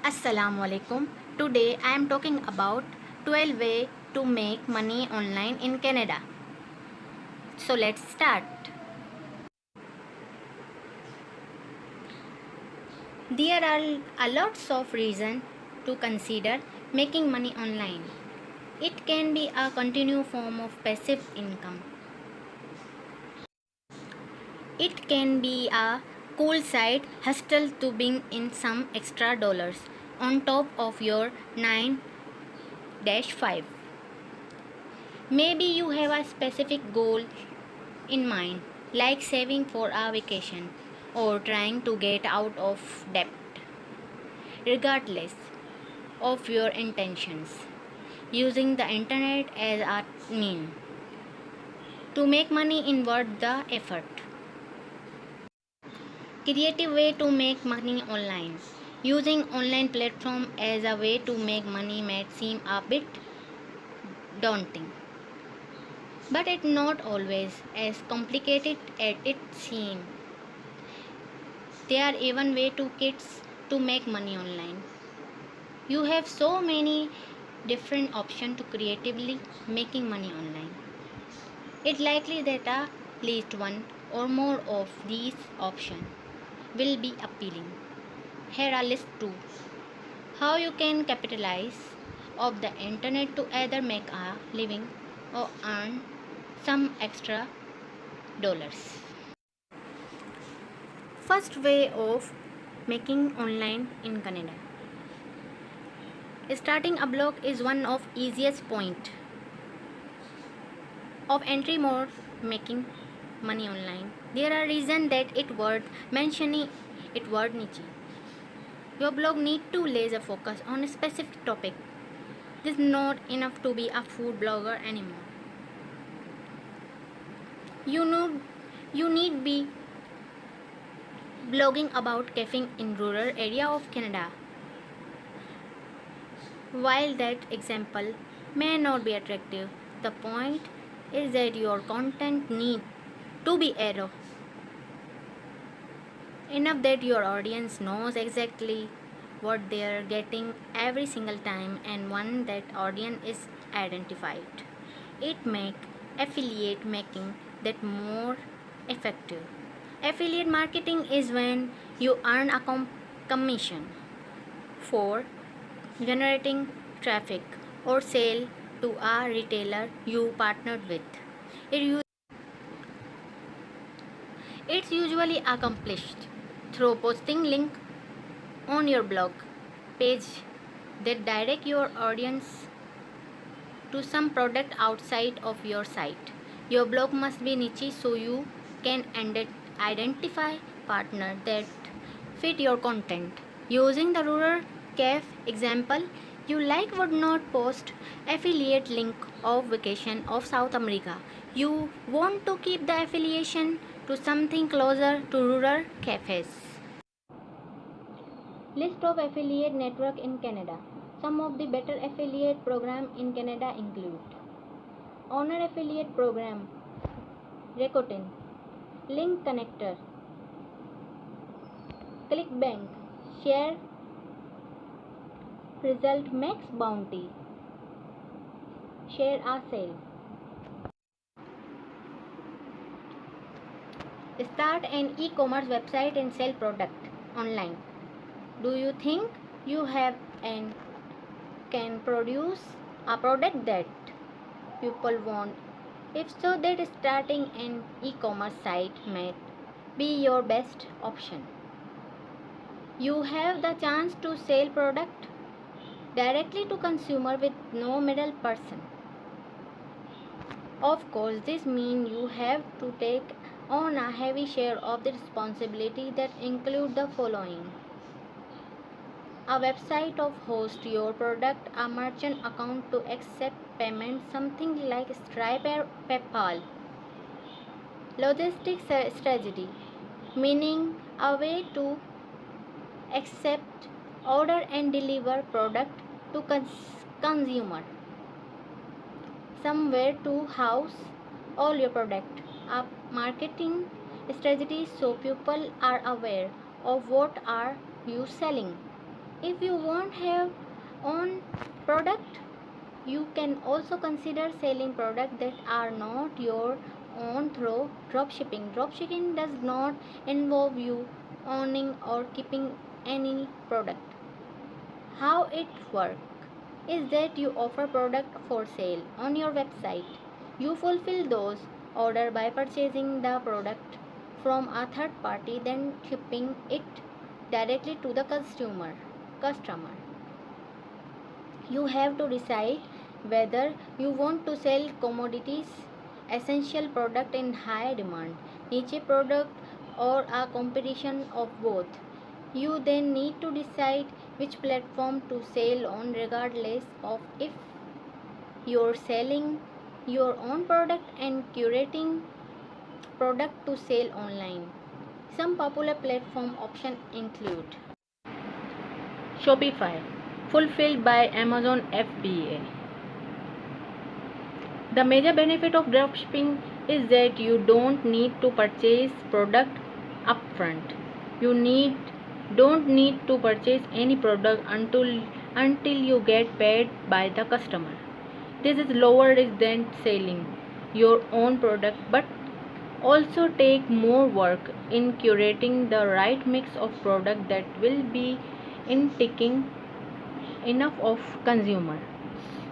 Assalamualaikum. Today I am talking about 12 ways to make money online in Canada. So let's start. There are a lots of reasons to consider making money online. It can be a continued form of passive income. It can be a cool side hustle to bring in some extra dollars on top of your 9-5. Maybe you have a specific goal in mind, like saving for a vacation or trying to get out of debt. Regardless of your intentions, using the internet as a mean to make money is worth the effort. Creative way to make money online. Using online platform as a way to make money might seem a bit daunting, but it's not always as complicated as it seems. There are even way to kids to make money online. You have so many different options to creatively making money online. It's likely that at least one or more of these options will be appealing. Here are list two. How you can capitalize of the internet to either make a living or earn some extra dollars. First way of making online in Canada. Starting a blog is one of easiest point of entry more making money online. There are reasons that it worth mentioning it word niche. Your blog need to laser focus on a specific topic. This is not enough to be a food blogger anymore. You know you need be blogging about camping in rural area of Canada. While that example may not be attractive, the point is that your content need to be arrow enough that your audience knows exactly what they are getting every single time, and one that audience is identified. It make affiliate making that more effective. Affiliate marketing is when you earn a commission for generating traffic or sale to a retailer you partnered with. It It's usually accomplished through posting link on your blog page that direct your audience to some product outside of your site. Your blog must be niche so you can identify partner that fit your content. Using the rural cafe example, you like would not post affiliate link of vacation of South America. You want to keep the affiliation to something closer to rural cafes. List of affiliate network in Canada. Some of the better affiliate program in Canada include Honor Affiliate Program, Rakuten, Link Connector, ClickBank, Share Result Max Bounty, Share a Sale. Start an e-commerce website and sell product online. Do you think you have and can produce a product that people want? If so, then starting an e-commerce site might be your best option. You have the chance to sell product directly to consumer with no middle person. Of course, this means you have to take on a heavy share of the responsibility that include the following: a website of host your product, a merchant account to accept payment, something like Stripe or PayPal. Logistics strategy, meaning a way to accept, order and deliver product to consumer. Somewhere to house all your product. A marketing strategy so people are aware of what are you selling. If you won't have own product, you can also consider selling products that are not your own through dropshipping. Dropshipping does not involve you owning or keeping any product. How it works is that you offer product for sale on your website. You fulfill those orders by purchasing the product from a third party, then shipping it directly to the customer. You have to decide whether you want to sell commodities, essential product in high demand, niche product, or a combination of both. You then need to decide which platform to sell on, regardless of if you're selling your own product and curating product to sell online. Some popular platform options include Shopify, fulfilled by Amazon FBA. The major benefit of dropshipping is that you don't need to purchase product upfront. You don't need to purchase any product until you get paid by the customer. This is lower risk than selling your own product, but also take more work in curating the right mix of product that will be in taking enough of consumer.